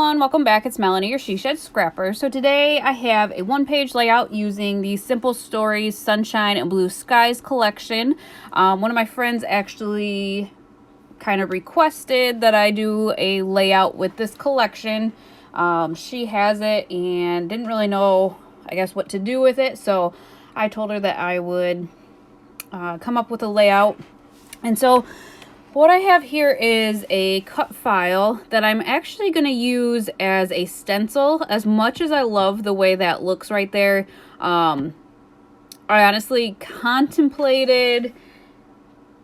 everyone, welcome back. It's Melanie, your She Shed Scrapper. So today I have a one-page layout using the Simple Stories Sunshine and Blue Skies collection. One of my friends actually kind of requested that I do a layout with this collection. She has it and didn't really know, I guess, what to do with it. So I told her that I would come up with a layout. And so what I have here is a cut file that I'm actually going to use as a stencil. As much as I love the way that looks right there, I honestly contemplated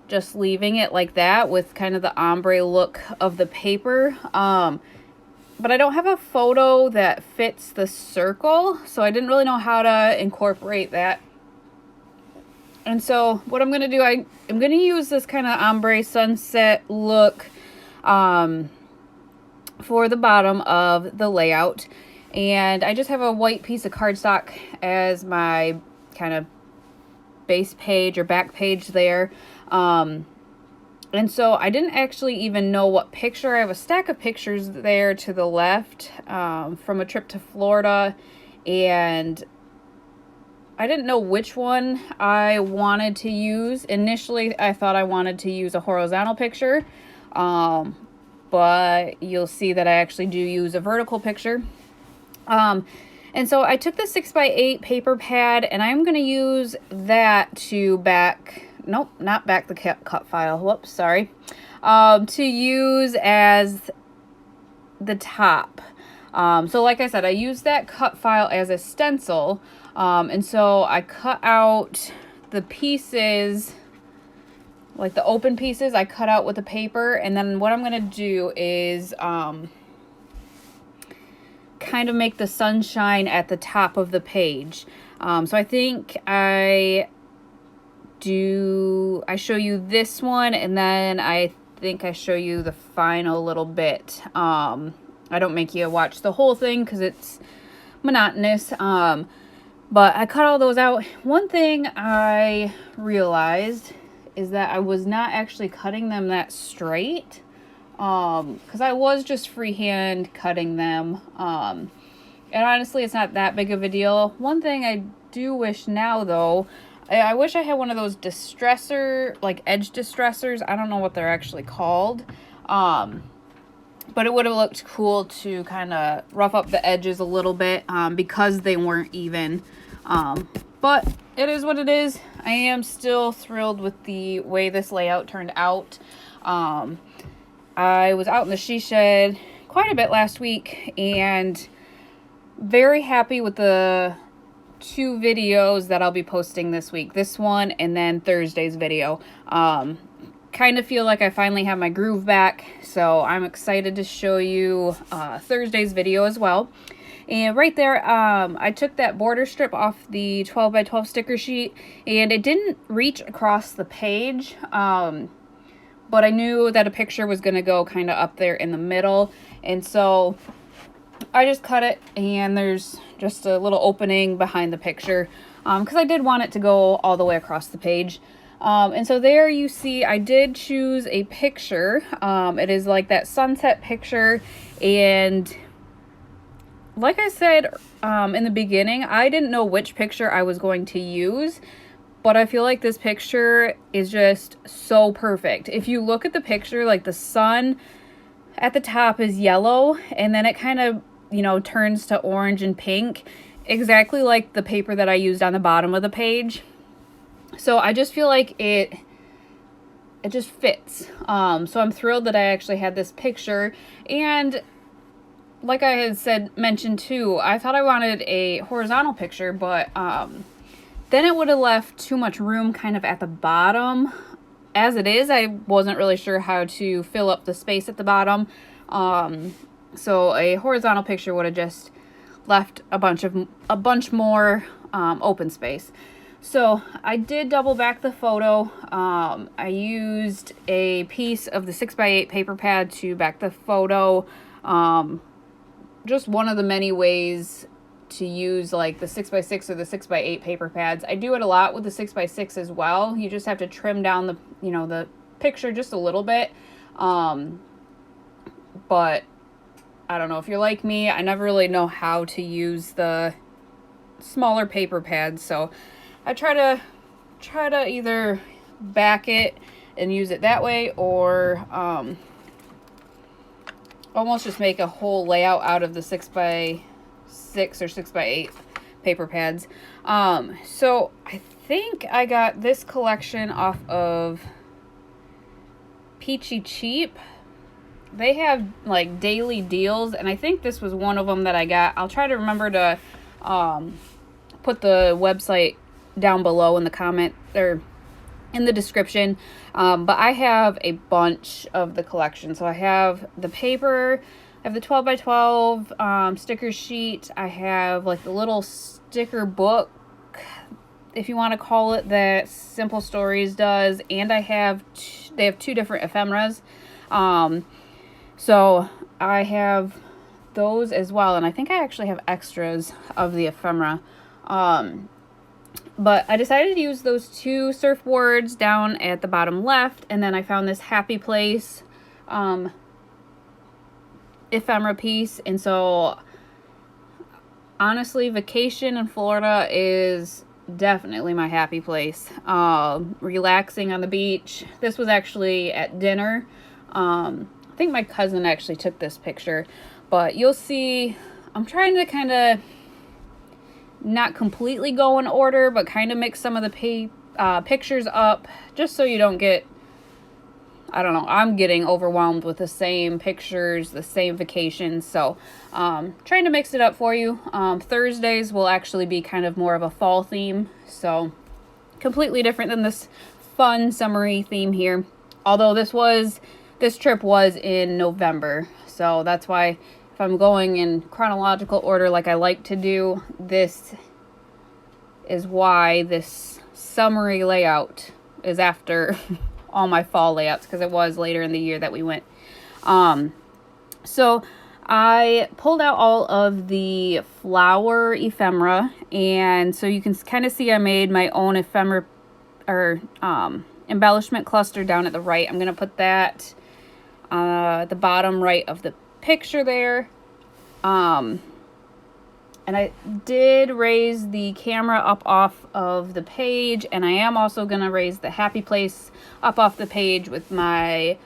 just leaving it like that with kind of the ombre look of the paper. But I don't have a photo that fits the circle, so I didn't really know how to incorporate that. And so what I'm going to do, I'm going to use this kind of ombre sunset look for the bottom of the layout. And I just have a white piece of cardstock as my kind of base page or back page there. And so I didn't actually even know what picture. I have a stack of pictures there to the left from a trip to Florida, and I didn't know which one I wanted to use. Initially, I thought I wanted to use a horizontal picture, but you'll see that I actually do use a vertical picture. And so I took the 6x8 paper pad, and I'm going to use that to not back the cut file. Whoops, sorry. To use as the top. So like I said, I used that cut file as a stencil. And so I cut out the pieces, like the open pieces, I cut out with the paper. And then what I'm going to do is kind of make the sunshine at the top of the page. So I think I show you this one, and then I think I show you the final little bit. I don't make you watch the whole thing because it's monotonous. But I cut all those out. One thing I realized is that I was not actually cutting them that straight. Because I was just freehand cutting them. And honestly, it's not that big of a deal. One thing I do wish now, though, I wish I had one of those distressor, like edge distressors. I don't know what they're actually called. But it would have looked cool to kind of rough up the edges a little bit because they weren't even. But it is what it is. I am still thrilled with the way this layout turned out. I was out in the she shed quite a bit last week and very happy with the two videos that I'll be posting this week. This one and then Thursday's video. Kind of feel like I finally have my groove back, so I'm excited to show you Thursday's video as well. And right there, I took that border strip off the 12x12 sticker sheet, and it didn't reach across the page, but I knew that a picture was going to go kind of up there in the middle, and so I just cut it, and there's just a little opening behind the picture, because I did want it to go all the way across the page. And so there you see I did choose a picture. It is like that sunset picture, and like I said in the beginning, I didn't know which picture I was going to use, but I feel like this picture is just so perfect. If you look at the picture, like the sun at the top is yellow, and then it kind of, you know, turns to orange and pink, exactly like the paper that I used on the bottom of the page. So I just feel like it just fits. So I'm thrilled that I actually had this picture. And like I had mentioned too, I thought I wanted a horizontal picture, but then it would have left too much room kind of at the bottom. As it is, I wasn't really sure how to fill up the space at the bottom. So a horizontal picture would have just left a bunch more open space. So I did double back the photo. I used a piece of the 6x8 paper pad to back the photo. Just one of the many ways to use like the 6x6 or the 6x8 paper pads. I do it a lot with the 6x6 as well. You just have to trim down the, the picture just a little bit. But I don't know if you're like me, I never really know how to use the smaller paper pads, so I try to either back it and use it that way, or almost just make a whole layout out of the 6x6 or 6x8 paper pads. So I think I got this collection off of Peachy Cheap. They have like daily deals, and I think this was one of them that I got. I'll try to remember to put the website down below in the comment or in the description. But I have a bunch of the collection. So I have the paper, I have the 12x12 sticker sheet. I have like the little sticker book, if you want to call it, that Simple Stories does. And they have two different ephemeras. So I have those as well. And I think I actually have extras of the ephemera. But I decided to use those two surfboards down at the bottom left, and then I found this Happy Place ephemera piece. And so honestly, vacation in Florida is definitely my happy place. Relaxing on the beach. This was actually at dinner. I think my cousin actually took this picture, but you'll see I'm trying to kind of not completely go in order, but kind of mix some of the pictures up, just so you don't get, I don't know, I'm getting overwhelmed with the same pictures, the same vacations. So trying to mix it up for you. Thursdays will actually be kind of more of a fall theme, so completely different than this fun summery theme here. Although this trip was in November, so that's why if I'm going in chronological order like I like to do, this is why this summery layout is after all my fall layouts, because it was later in the year that we went. So I pulled out all of the flower ephemera, and so you can kind of see I made my own ephemera or embellishment cluster down at the right. I'm going to put that at the bottom right of the picture there. And I did raise the camera up off of the page, and I am also going to raise the Happy Place up off the page with my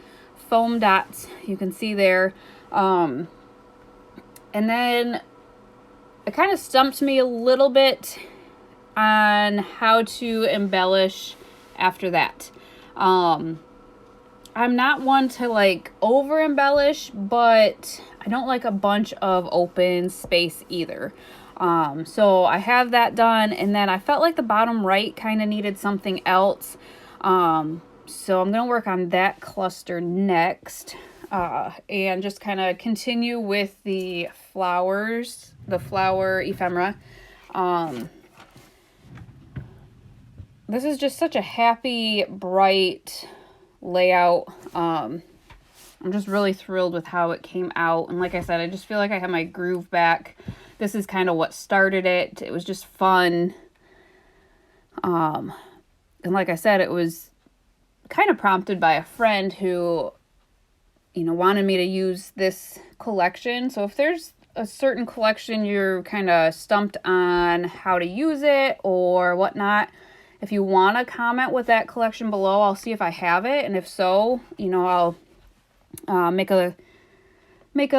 foam dots. You can see there. And then it kind of stumped me a little bit on how to embellish after that. I'm not one to like over embellish, but I don't like a bunch of open space either. So I have that done, and then I felt like the bottom right kind of needed something else. So I'm going to work on that cluster next, and just kind of continue with the flowers, the flower ephemera. This is just such a happy, bright layout. I'm just really thrilled with how it came out, and like I said, I just feel like I have my groove back. This is kind of what started it. It was just fun, and like I said, it was kind of prompted by a friend who, wanted me to use this collection. So if there's a certain collection you're kind of stumped on how to use it or whatnot, if you want to comment with that collection below, I'll see if I have it. And if so, I'll make a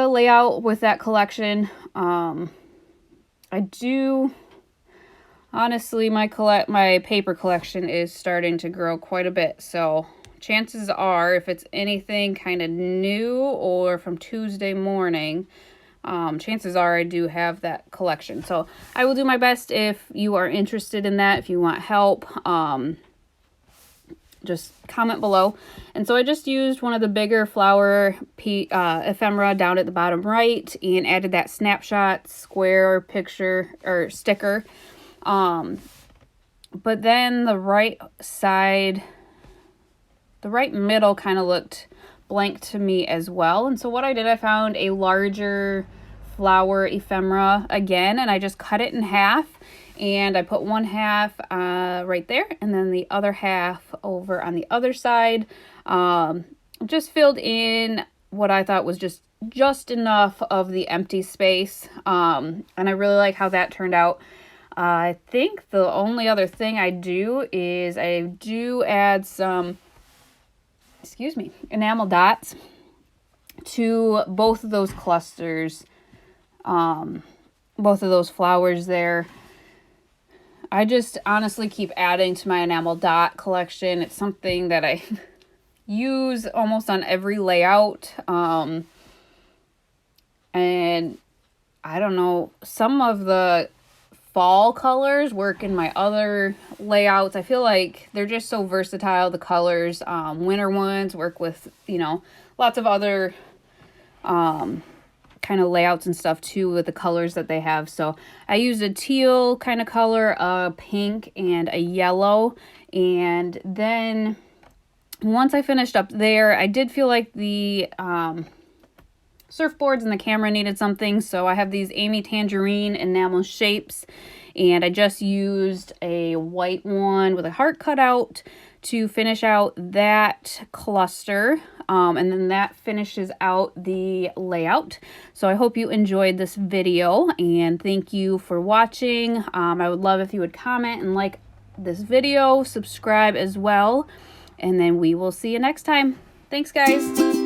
layout with that collection. I do, honestly, my paper collection is starting to grow quite a bit. So chances are, if it's anything kind of new or from Tuesday morning, chances are I do have that collection. So I will do my best if you are interested in that. If you want help, just comment below. And so I just used one of the bigger flower ephemera down at the bottom right and added that snapshot square picture or sticker. But then the right side, the right middle kind of looked blank to me as well. And so what I did, I found a larger flower ephemera again, and I just cut it in half, and I put one half right there, and then the other half over on the other side. Just filled in what I thought was just just enough of the empty space. And I really like how that turned out. I think the only other thing I do is I do add some, enamel dots to both of those clusters, both of those flowers there. I just honestly keep adding to my enamel dot collection. It's something that I use almost on every layout. And I don't know, some of the fall colors work in my other layouts. I feel like they're just so versatile, the colors. Winter ones work with, lots of other kind of layouts and stuff too with the colors that they have. So I used a teal kind of color, a pink, and a yellow. And then once I finished up there, I did feel like the surfboards and the camera needed something, so I have these Amy Tangerine enamel shapes, and I just used a white one with a heart cut out to finish out that cluster, and then that finishes out the layout. So I hope you enjoyed this video, and thank you for watching. I would love if you would comment and like this video, subscribe as well, and then we will see you next time. Thanks, guys.